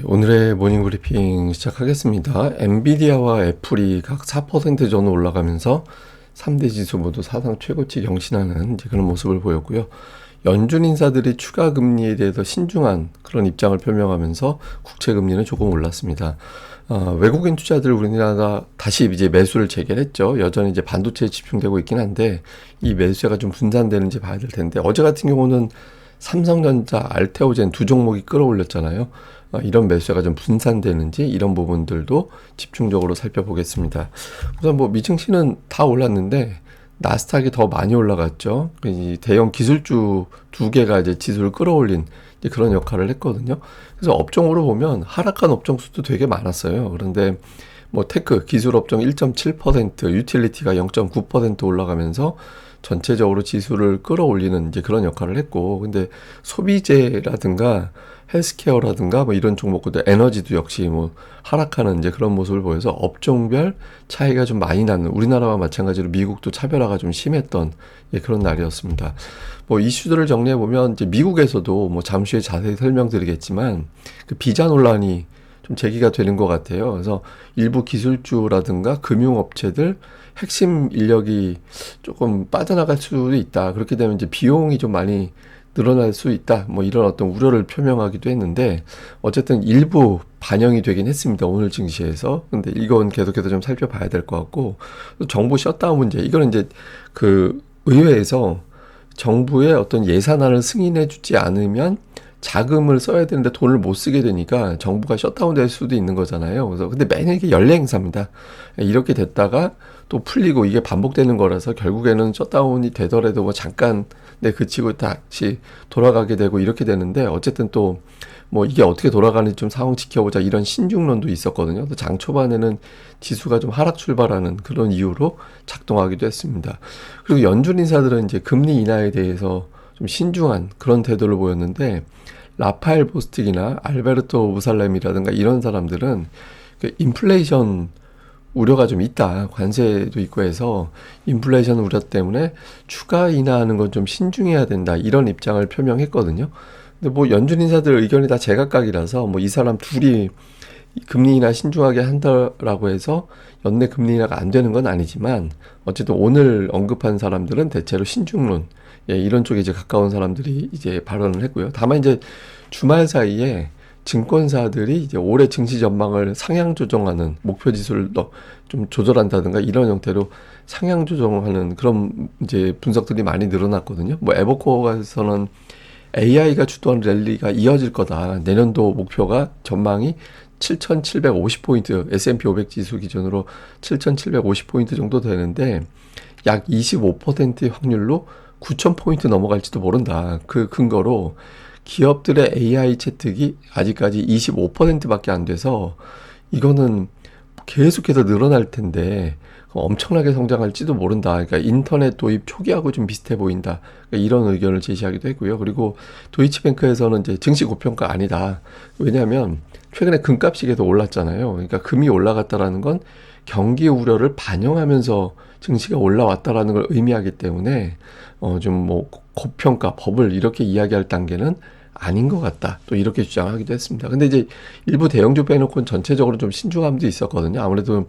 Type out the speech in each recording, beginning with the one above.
오늘의 모닝 브리핑 시작하겠습니다. 엔비디아와 애플이 각 4% 전후 올라가면서 3대 지수 모두 사상 최고치 경신하는 이제 그런 모습을 보였고요. 연준 인사들이 추가 금리에 대해서 신중한 그런 입장을 표명하면서 국채 금리는 조금 올랐습니다. 외국인 투자들 우리나라가 다시 이제 매수를 재개했죠. 여전히 이제 반도체에 집중되고 있긴 한데 이 매수세가 좀 분산되는지 봐야 될 텐데 어제 같은 경우는 삼성전자, 알테오젠 두 종목이 끌어올렸잖아요. 이런 매수세가 좀 분산되는지 이런 부분들도 집중적으로 살펴보겠습니다. 우선 뭐 미증시는 다 올랐는데 나스닥이 더 많이 올라갔죠. 이 대형 기술주 두 개가 이제 지수를 끌어올린 이제 그런 역할을 했거든요. 그래서 업종으로 보면 하락한 업종 수도 되게 많았어요. 그런데 뭐 테크 기술 업종 1.7%, 유틸리티가 0.9% 올라가면서 전체적으로 지수를 끌어올리는 이제 그런 역할을 했고, 근데 소비재라든가 헬스케어라든가 뭐 이런 종목들, 에너지도 역시 뭐 하락하는 이제 그런 모습을 보여서 업종별 차이가 좀 많이 나는, 우리나라와 마찬가지로 미국도 차별화가 좀 심했던 그런 날이었습니다. 뭐 이슈들을 정리해 보면 이제 미국에서도 뭐 잠시 후에 자세히 설명드리겠지만 그 비자 논란이 좀 제기가 되는 것 같아요. 그래서 일부 기술주라든가 금융업체들 핵심 인력이 조금 빠져나갈 수도 있다. 그렇게 되면 이제 비용이 좀 많이 늘어날 수 있다. 뭐 이런 어떤 우려를 표명하기도 했는데 어쨌든 일부 반영이 되긴 했습니다. 오늘 증시에서. 근데 이건 계속해서 좀 살펴봐야 될 것 같고 정부 셧다운 문제. 이거는 이제 그 의회에서 정부의 어떤 예산안을 승인해 주지 않으면 자금을 써야 되는데 돈을 못 쓰게 되니까 정부가 셧다운 될 수도 있는 거잖아요. 그래서 근데 매년 이게 연례 행사입니다. 이렇게 됐다가 또 풀리고 이게 반복되는 거라서 결국에는 셧다운이 되더라도 뭐 잠깐 그치고 다시 돌아가게 되고 이렇게 되는데 어쨌든 또 뭐 이게 어떻게 돌아가는지 좀 상황 지켜보자 이런 신중론도 있었거든요. 장 초반에는 지수가 좀 하락 출발하는 그런 이유로 작동하기도 했습니다. 그리고 연준 인사들은 이제 금리 인하에 대해서 좀 신중한 그런 태도를 보였는데 라파엘 보스틱이나 알베르토 무살렘이라든가 이런 사람들은 그 인플레이션 우려가 좀 있다. 관세도 있고 해서 인플레이션 우려 때문에 추가 인하하는 건 좀 신중해야 된다. 이런 입장을 표명했거든요. 근데 뭐 연준 인사들 의견이 다 제각각이라서 뭐 이 사람 둘이 금리 인하 신중하게 한다라고 해서 연내 금리 인하가 안 되는 건 아니지만 어쨌든 오늘 언급한 사람들은 대체로 신중론 이런 쪽에 이제 가까운 사람들이 이제 발언을 했고요. 다만 이제 주말 사이에 증권사들이 이제 올해 증시 전망을 상향 조정하는 목표 지수를 좀 조절한다든가 이런 형태로 상향 조정하는 그런 이제 분석들이 많이 늘어났거든요. 뭐 에버코어에서는 AI가 주도한 랠리가 이어질 거다. 내년도 목표가 전망이 7,750포인트, S&P 500 지수 기준으로 7,750포인트 정도 되는데 약 25%의 확률로 9,000포인트 넘어갈지도 모른다. 그 근거로 기업들의 AI 채택이 아직까지 25%밖에 안 돼서 이거는 계속해서 늘어날 텐데 엄청나게 성장할지도 모른다. 그러니까 인터넷 도입 초기하고 좀 비슷해 보인다. 그러니까 이런 의견을 제시하기도 했고요. 그리고 도이치뱅크에서는 이제 증시 고평가 아니다. 왜냐하면 최근에 금값이 계속 올랐잖아요. 그러니까 금이 올라갔다라는 건 경기 우려를 반영하면서 증시가 올라왔다라는 걸 의미하기 때문에 좀 뭐 고평가 버블 이렇게 이야기할 단계는 아닌 것 같다. 또 이렇게 주장하기도 했습니다. 근데 이제 일부 대형주 빼놓고는 전체적으로 좀 신중함도 있었거든요. 아무래도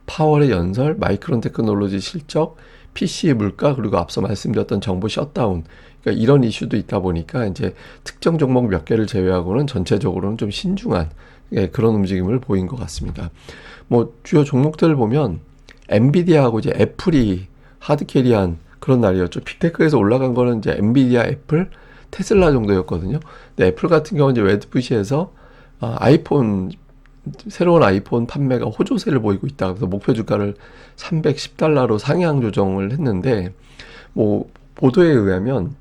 파월의 연설, 마이크론 테크놀로지 실적, PC 물가, 그리고 앞서 말씀드렸던 정부 셧다운, 그러니까 이런 이슈도 있다 보니까 이제 특정 종목 몇 개를 제외하고는 전체적으로는 좀 신중한 그런 움직임을 보인 것 같습니다. 뭐 주요 종목들을 보면 엔비디아하고 이제 애플이 하드캐리한 그런 날이었죠. 빅테크에서 올라간 거는 이제 엔비디아, 애플, 테슬라 정도였거든요. 근데 애플 같은 경우는 이제 웨드푸시에서 아이폰 새로운 아이폰 판매가 호조세를 보이고 있다. 그래서 목표 주가를 310달러로 상향 조정을 했는데 뭐 보도에 의하면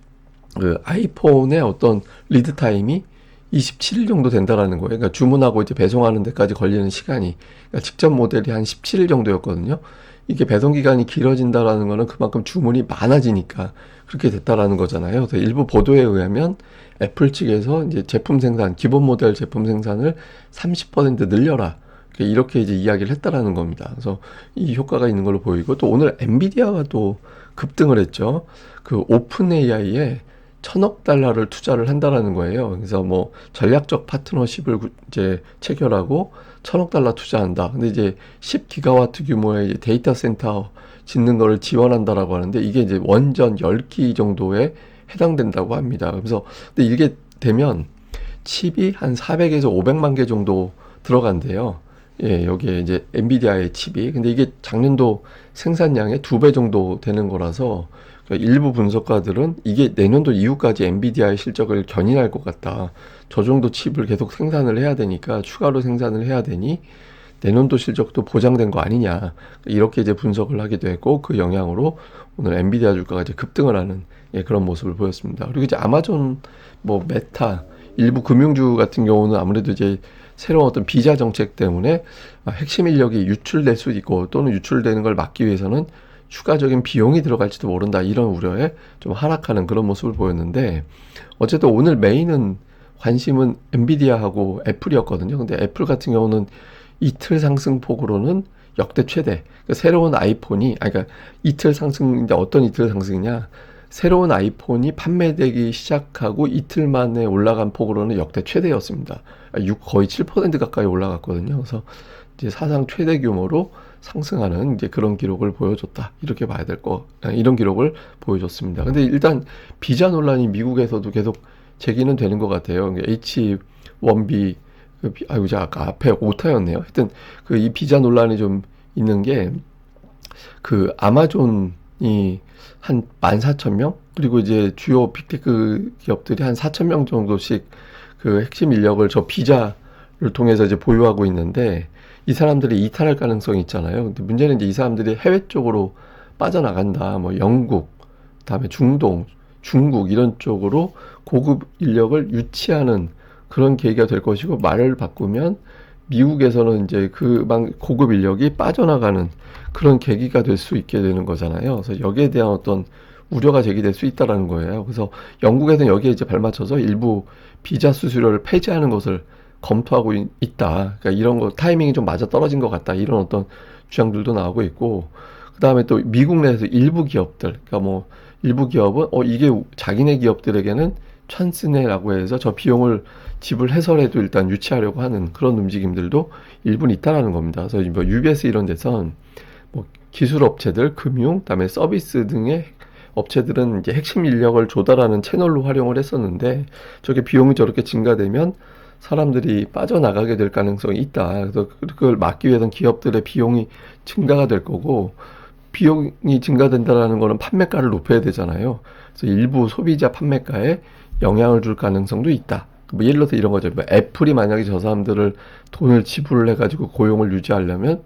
그 아이폰의 어떤 리드 타임이 27일 정도 된다라는 거예요. 그러니까 주문하고 이제 배송하는 데까지 걸리는 시간이 그러니까 직전 모델이 한 17일 정도였거든요. 이게 배송 기간이 길어진다라는 거는 그만큼 주문이 많아지니까 그렇게 됐다라는 거잖아요. 그래서 일부 보도에 의하면 애플 측에서 이제 제품 생산, 기본 모델 제품 생산을 30% 늘려라. 이렇게 이제 이야기를 했다라는 겁니다. 그래서 이 효과가 있는 걸로 보이고 또 오늘 엔비디아가 또 급등을 했죠. 그 오픈 AI에 천억 달러를 투자를 한다라는 거예요. 그래서 뭐 전략적 파트너십을 이제 체결하고 천억 달러 투자한다. 근데 이제 10기가와트 규모의 이제 데이터 센터 짓는 거를 지원한다라고 하는데 이게 이제 원전 10기 정도에 해당된다고 합니다. 그래서 근데 이게 되면 칩이 한 400에서 500만 개 정도 들어간대요. 예, 여기에 이제 엔비디아의 칩이. 근데 이게 작년도 생산량의 2배 정도 되는 거라서 그러니까 일부 분석가들은 이게 내년도 이후까지 엔비디아의 실적을 견인할 것 같다. 저 정도 칩을 계속 생산을 해야 되니까 추가로 생산을 해야 되니 내년도 실적도 보장된 거 아니냐. 이렇게 이제 분석을 하기도 했고 그 영향으로 오늘 엔비디아 주가가 이제 급등을 하는 예, 그런 모습을 보였습니다. 그리고 이제 아마존, 뭐 메타, 일부 금융주 같은 경우는 아무래도 이제 새로운 어떤 비자 정책 때문에 핵심 인력이 유출될 수 있고 또는 유출되는 걸 막기 위해서는 추가적인 비용이 들어갈지도 모른다 이런 우려에 좀 하락하는 그런 모습을 보였는데 어쨌든 오늘 메인은 관심은 엔비디아하고 애플이었거든요. 근데 애플 같은 경우는 이틀 상승폭으로는 역대 최대. 그러니까 새로운 아이폰이, 그러니까 이틀 상승, 이제 어떤 이틀 상승이냐. 새로운 아이폰이 판매되기 시작하고 이틀 만에 올라간 폭으로는 역대 최대였습니다. 거의 7% 가까이 올라갔거든요. 그래서 이제 사상 최대 규모로 상승하는 이제 그런 기록을 보여줬다. 이렇게 봐야 될 이런 기록을 보여줬습니다. 근데 일단 비자 논란이 미국에서도 계속 제기는 되는 것 같아요. H1B, 제가 아까 앞에 오타였네요. 하여튼 이 비자 논란이 좀 있는 게 아마존이 한 14,000명? 그리고 이제 주요 빅테크 기업들이 한 4,000명 정도씩 핵심 인력을 저 비자를 통해서 이제 보유하고 있는데 이 사람들이 이탈할 가능성이 있잖아요. 근데 문제는 이제 이 사람들이 해외 쪽으로 빠져나간다. 뭐 영국, 그다음에 중동, 중국 이런 쪽으로 고급 인력을 유치하는 그런 계기가 될 것이고 말을 바꾸면 미국에서는 이제 고급 인력이 빠져나가는 그런 계기가 될 수 있게 되는 거잖아요. 그래서 여기에 대한 어떤 우려가 제기될 수 있다라는 거예요. 그래서 영국에서는 여기에 이제 발맞춰서 일부 비자 수수료를 폐지하는 것을 검토하고 있다. 그러니까 이런 거 타이밍이 좀 맞아 떨어진 것 같다. 이런 어떤 주장들도 나오고 있고, 그 다음에 또 미국 내에서 일부 기업들, 그러니까 뭐 일부 기업은 이게 자기네 기업들에게는 찬스네라고 해서 저 비용을 지불해서라도 일단 유치하려고 하는 그런 움직임들도 일부는 있다라는 겁니다. 그래서 뭐 UBS 이런 데선 뭐 기술 업체들, 금융, 그다음에 서비스 등의 업체들은 이제 핵심 인력을 조달하는 채널로 활용을 했었는데 저게 비용이 저렇게 증가되면 사람들이 빠져나가게 될 가능성이 있다. 그래서 그걸 막기 위해서는 기업들의 비용이 증가가 될 거고 비용이 증가된다라는 거는 판매가를 높여야 되잖아요. 그래서 일부 소비자 판매가에 영향을 줄 가능성도 있다. 뭐 예를 들어서 이런 거죠. 뭐 애플이 만약에 저 사람들을 돈을 지불을 해가지고 고용을 유지하려면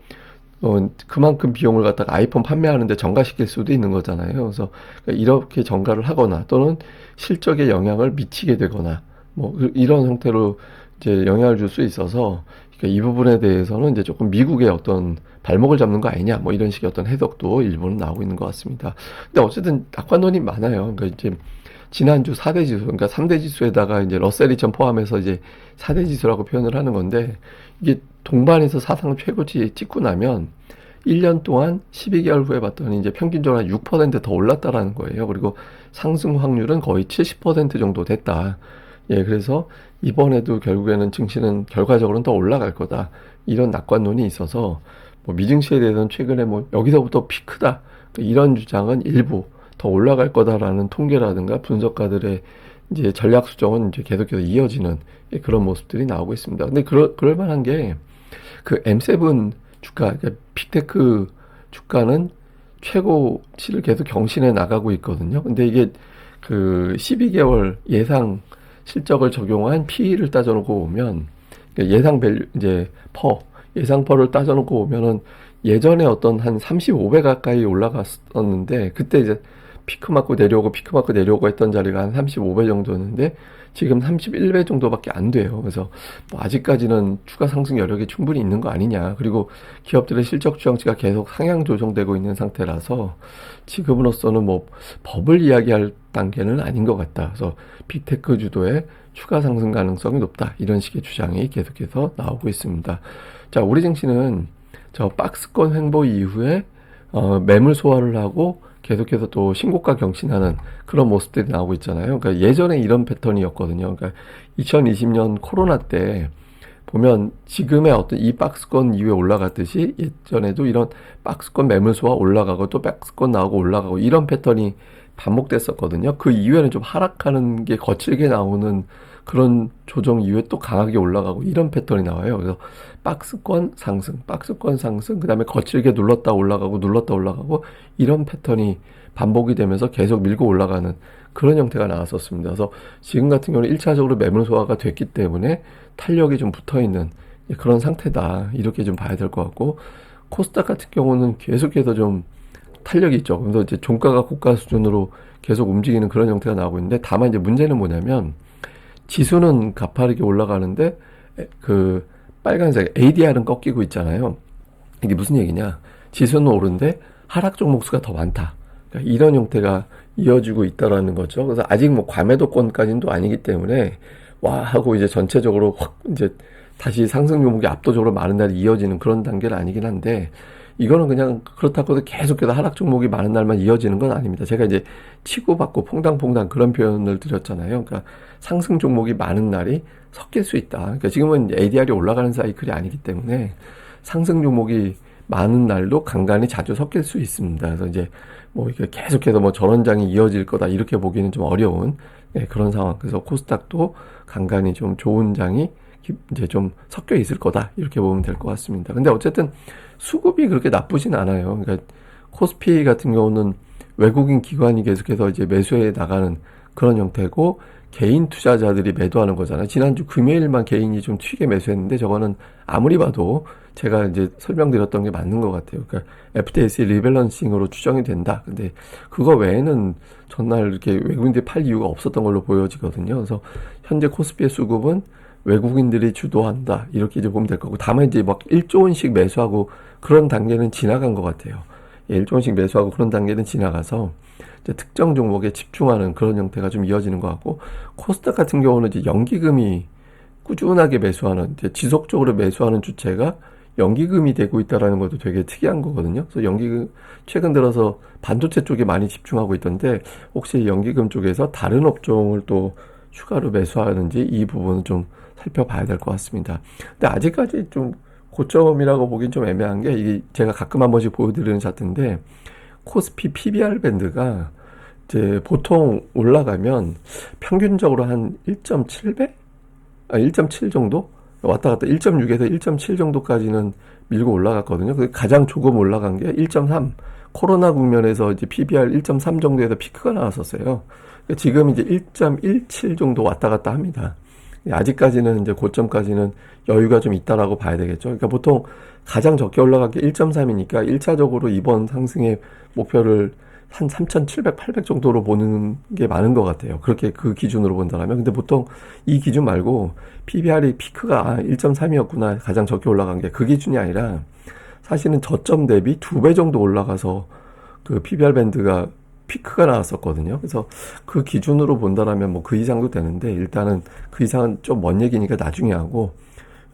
그만큼 비용을 갖다가 아이폰 판매하는데 전가시킬 수도 있는 거잖아요. 그래서 이렇게 전가를 하거나 또는 실적에 영향을 미치게 되거나 뭐 이런 형태로 이제 영향을 줄 수 있어서 그러니까 이 부분에 대해서는 이제 조금 미국의 어떤 발목을 잡는 거 아니냐 뭐 이런 식의 어떤 해석도 일부는 나오고 있는 것 같습니다. 근데 어쨌든 낙관론이 많아요. 그러니까 이제 지난주 4대 지수, 그러니까 3대 지수에다가 이제 러셀 2000 포함해서 이제 4대 지수라고 표현을 하는 건데, 이게 동반해서 사상 최고치 찍고 나면 1년 동안 12개월 후에 봤더니 이제 평균적으로 한 6%더 올랐다라는 거예요. 그리고 상승 확률은 거의 70% 정도 됐다. 예, 그래서 이번에도 결국에는 증시는 결과적으로는 더 올라갈 거다. 이런 낙관론이 있어서, 뭐 미증시에 대해서는 최근에 뭐 여기서부터 피크다. 이런 주장은 일부 더 올라갈 거다라는 통계라든가 분석가들의 이제 전략 수정은 이제 계속해서 이어지는 그런 모습들이 나오고 있습니다. 근데 그럴 만한 게 M7 주가, 그러니까 빅테크 주가는 최고치를 계속 경신해 나가고 있거든요. 근데 이게 12개월 예상 실적을 적용한 PE를 따져놓고 보면 예상 밸류 이제 예상 퍼를 따져놓고 보면은 예전에 어떤 한 35배 가까이 올라갔었는데 그때 이제 피크 맞고 내려오고 했던 자리가 한 35배 정도였는데 지금 31배 정도밖에 안 돼요. 그래서 뭐 아직까지는 추가 상승 여력이 충분히 있는 거 아니냐. 그리고 기업들의 실적 추정치가 계속 상향 조정되고 있는 상태라서 지금으로서는 뭐 버블 이야기할 단계는 아닌 것 같다. 그래서 빅테크 주도의 추가 상승 가능성이 높다. 이런 식의 주장이 계속해서 나오고 있습니다. 자, 우리 증시는 저 박스권 횡보 이후에 매물 소화를 하고 계속해서 또 신고가 경신하는 그런 모습들이 나오고 있잖아요. 그러니까 예전에 이런 패턴이었거든요. 그러니까 2020년 코로나 때 보면 지금의 어떤 이 박스권 이후에 올라갔듯이 예전에도 이런 박스권 매물수가 올라가고 또 박스권 나오고 올라가고 이런 패턴이 반복됐었거든요. 그 이후에는 좀 하락하는 게 거칠게 나오는 그런 조정 이후에 또 강하게 올라가고 이런 패턴이 나와요. 그래서 박스권 상승, 박스권 상승, 그 다음에 거칠게 눌렀다 올라가고 눌렀다 올라가고 이런 패턴이 반복이 되면서 계속 밀고 올라가는 그런 형태가 나왔었습니다. 그래서 지금 같은 경우는 1차적으로 매물 소화가 됐기 때문에 탄력이 좀 붙어 있는 그런 상태다. 이렇게 좀 봐야 될 것 같고, 코스닥 같은 경우는 계속해서 좀 탄력이 있죠. 그래서 이제 종가가 고가 수준으로 계속 움직이는 그런 형태가 나오고 있는데, 다만 이제 문제는 뭐냐면 지수는 가파르게 올라가는데 그 빨간색 ADR은 꺾이고 있잖아요. 이게 무슨 얘기냐? 지수는 오른데 하락 종목 수가 더 많다. 그러니까 이런 형태가 이어지고 있다라는 거죠. 그래서 아직 뭐 과매도권까지는 또 아니기 때문에 와 하고 이제 전체적으로 확 이제 다시 상승 종목이 압도적으로 많은 날이 이어지는 그런 단계는 아니긴 한데, 이거는 그냥 그렇다고 해서 계속해서 하락 종목이 많은 날만 이어지는 건 아닙니다. 제가 이제 치고받고 퐁당퐁당 그런 표현을 드렸잖아요. 그러니까 상승 종목이 많은 날이 섞일 수 있다. 그러니까 지금은 ADR이 올라가는 사이클이 아니기 때문에 상승 종목이 많은 날도 간간히 자주 섞일 수 있습니다. 그래서 이제 뭐 이게 계속해서 뭐 전원장이 이어질 거다 이렇게 보기는 좀 어려운 그런 상황. 그래서 코스닥도 간간히 좀 좋은 장이 이제 좀 섞여 있을 거다 이렇게 보면 될 것 같습니다. 근데 어쨌든 수급이 그렇게 나쁘진 않아요. 그러니까 코스피 같은 경우는 외국인 기관이 계속해서 이제 매수해 나가는 그런 형태고, 개인 투자자들이 매도하는 거잖아요. 지난주 금요일만 개인이 좀 튀게 매수했는데, 저거는 아무리 봐도 제가 이제 설명드렸던 게 맞는 것 같아요. 그러니까 FTSE 리밸런싱으로 추정이 된다. 근데 그거 외에는 전날 이렇게 외국인들이 팔 이유가 없었던 걸로 보여지거든요. 그래서 현재 코스피의 수급은 외국인들이 주도한다 이렇게 이제 보면 될 거고, 다만 이제 막 1조 원씩 매수하고 그런 단계는 지나간 것 같아요. 1조 원씩 매수하고 그런 단계는 지나가서 이제 특정 종목에 집중하는 그런 형태가 좀 이어지는 것 같고, 코스닥 같은 경우는 이제 연기금이 꾸준하게 매수하는, 이제 지속적으로 매수하는 주체가 연기금이 되고 있다라는 것도 되게 특이한 거거든요. 그래서 연기금 최근 들어서 반도체 쪽에 많이 집중하고 있던데, 혹시 연기금 쪽에서 다른 업종을 또 추가로 매수하는지 이 부분은 좀 살펴봐야 될 것 같습니다. 근데 아직까지 좀 고점이라고 보긴 좀 애매한 게, 이게 제가 가끔 한 번씩 보여드리는 차트인데, 코스피 PBR 밴드가 이제 보통 올라가면 평균적으로 한 1.7배? 1.7 정도? 왔다 갔다 1.6에서 1.7 정도까지는 밀고 올라갔거든요. 가장 조금 올라간 게 1.3. 코로나 국면에서 이제 PBR 1.3 정도에서 피크가 나왔었어요. 지금 이제 1.17 정도 왔다 갔다 합니다. 아직까지는 이제 고점까지는 여유가 좀 있다라고 봐야 되겠죠. 그러니까 보통 가장 적게 올라간 게 1.3이니까 1차적으로 이번 상승의 목표를 한 3,700, 800 정도로 보는 게 많은 것 같아요. 그렇게 그 기준으로 본다면. 근데 보통 이 기준 말고 PBR이 피크가 1.3이었구나, 가장 적게 올라간 게, 그 기준이 아니라 사실은 저점 대비 2배 정도 올라가서 그 PBR 밴드가 피크가 나왔었거든요. 그래서 그 기준으로 본다면 뭐 그 이상도 되는데, 일단은 그 이상은 좀 먼 얘기니까 나중에 하고,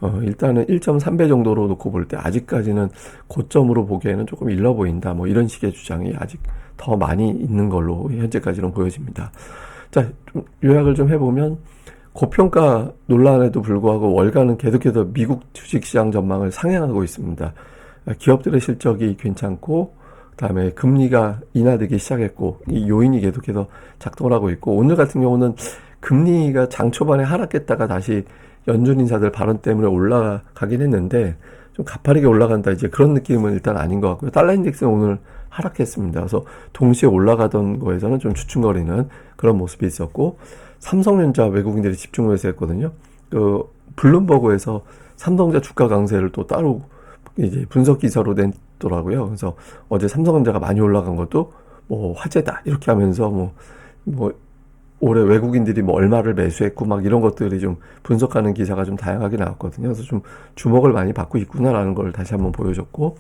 일단은 1.3배 정도로 놓고 볼 때 아직까지는 고점으로 보기에는 조금 일러 보인다. 뭐 이런 식의 주장이 아직 더 많이 있는 걸로 현재까지는 보여집니다. 자, 좀 요약을 좀 해보면, 고평가 논란에도 불구하고 월가는 계속해서 미국 주식시장 전망을 상향하고 있습니다. 기업들의 실적이 괜찮고, 그다음에 금리가 인하되기 시작했고, 이 요인이 계속해서 작동을 하고 있고, 오늘 같은 경우는 금리가 장 초반에 하락했다가 다시 연준 인사들 발언 때문에 올라가긴 했는데, 좀 가파르게 올라간다 이제 그런 느낌은 일단 아닌 것 같고요. 달러 인덱스는 오늘 하락했습니다. 그래서 동시에 올라가던 거에서는 좀 주춤거리는 그런 모습이 있었고, 삼성전자 외국인들이 집중 매수했거든요. 그 블룸버그에서 삼성전자 주가 강세를 또 따로 이제 분석 기사로 냈더라고요. 그래서 어제 삼성전자가 많이 올라간 것도 뭐 화제다 이렇게 하면서 뭐 올해 외국인들이 뭐 얼마를 매수했고 막 이런 것들이 좀 분석하는 기사가 좀 다양하게 나왔거든요. 그래서 좀 주목을 많이 받고 있구나라는 걸 다시 한번 보여줬고,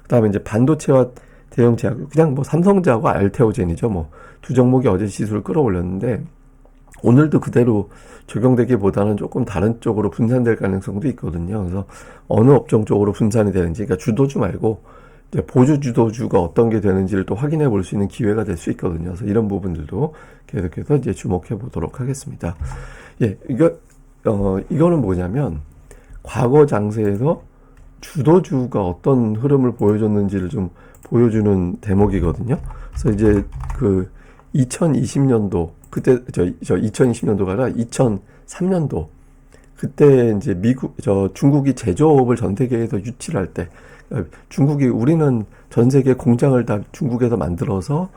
그다음에 이제 반도체와 대형 제약, 그냥 뭐 삼성전자하고 알테오젠이죠. 뭐 두 종목이 어제 지수를 끌어올렸는데, 오늘도 그대로 적용되기보다는 조금 다른 쪽으로 분산될 가능성도 있거든요. 그래서 어느 업종 쪽으로 분산이 되는지, 그러니까 주도주 말고 이제 보조 주도주가 어떤 게 되는지를 또 확인해 볼 수 있는 기회가 될 수 있거든요. 그래서 이런 부분들도 계속해서 이제 주목해 보도록 하겠습니다. 예, 이거는 뭐냐면 과거 장세에서 주도주가 어떤 흐름을 보여줬는지를 좀 보여주는 대목이거든요. 그래서 이제 그 2020년도 그때 2020년도가 아니라 2003년도 그때 이제 중국이 제조업을 전 세계에서 유치를 할 때 중국이 우리는 전 세계 공장을 다 중국에서 만들어서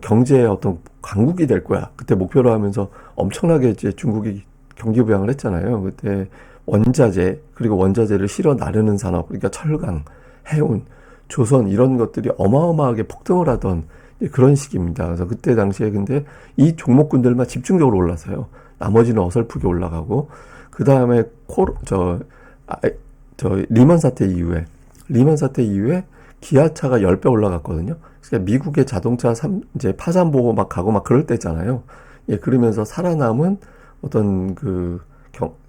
경제의 어떤 강국이 될 거야. 그때 목표로 하면서 엄청나게 이제 중국이 경기 부양을 했잖아요. 그때 원자재 그리고 원자재를 실어 나르는 산업 그러니까 철강, 해운, 조선 이런 것들이 어마어마하게 폭등을 하던 그런 시기입니다. 그래서 그때 당시에 근데 이 종목군들만 집중적으로 올라서요. 나머지는 어설프게 올라가고 그 다음에 리먼 사태 이후에 기아차가 10배 올라갔거든요. 그러니까 미국의 자동차 이제 파산 보고 막 가고 막 그럴 때잖아요. 예, 그러면서 살아남은 어떤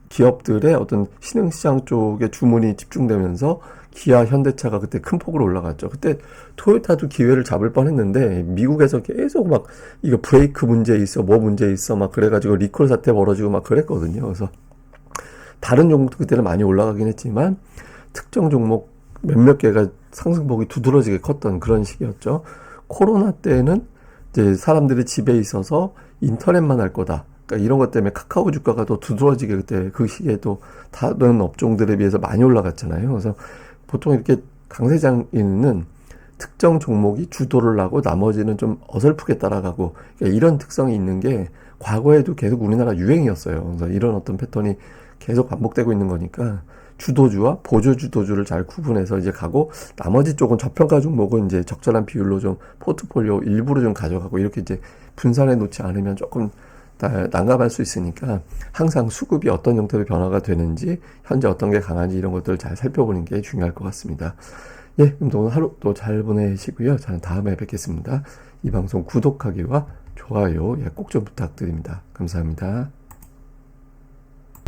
기업들의 어떤 신흥시장 쪽에 주문이 집중되면서 기아, 현대차가 그때 큰 폭으로 올라갔죠. 그때 토요타도 기회를 잡을 뻔했는데 미국에서 계속 막 이거 브레이크 문제 있어, 뭐 문제 있어 막 그래가지고 리콜 사태 벌어지고 막 그랬거든요. 그래서 다른 종목도 그때는 많이 올라가긴 했지만 특정 종목 몇몇 개가 상승폭이 두드러지게 컸던 그런 시기였죠. 코로나 때는 이제 사람들이 집에 있어서 인터넷만 할 거다. 그러니까 이런 것 때문에 카카오 주가가 더 두드러지게 그때 그 시기에 또 다른 업종들에 비해서 많이 올라갔잖아요. 그래서 보통 이렇게 강세장에는 특정 종목이 주도를 하고 나머지는 좀 어설프게 따라가고 그러니까 이런 특성이 있는 게 과거에도 계속 우리나라 유행이었어요. 그래서 이런 어떤 패턴이 계속 반복되고 있는 거니까 주도주와 보조 주도주를 잘 구분해서 이제 가고 나머지 쪽은 저평가 종목은 이제 적절한 비율로 좀 포트폴리오 일부러 좀 가져가고 이렇게 이제 분산해 놓지 않으면 조금 난감할 수 있으니까 항상 수급이 어떤 형태로 변화가 되는지 현재 어떤 게 강한지 이런 것들을 잘 살펴보는 게 중요할 것 같습니다. 예, 그럼 오늘 하루도 잘 보내시고요. 저는 다음에 뵙겠습니다. 이 방송 구독하기와 좋아요 꼭 좀 부탁드립니다. 감사합니다.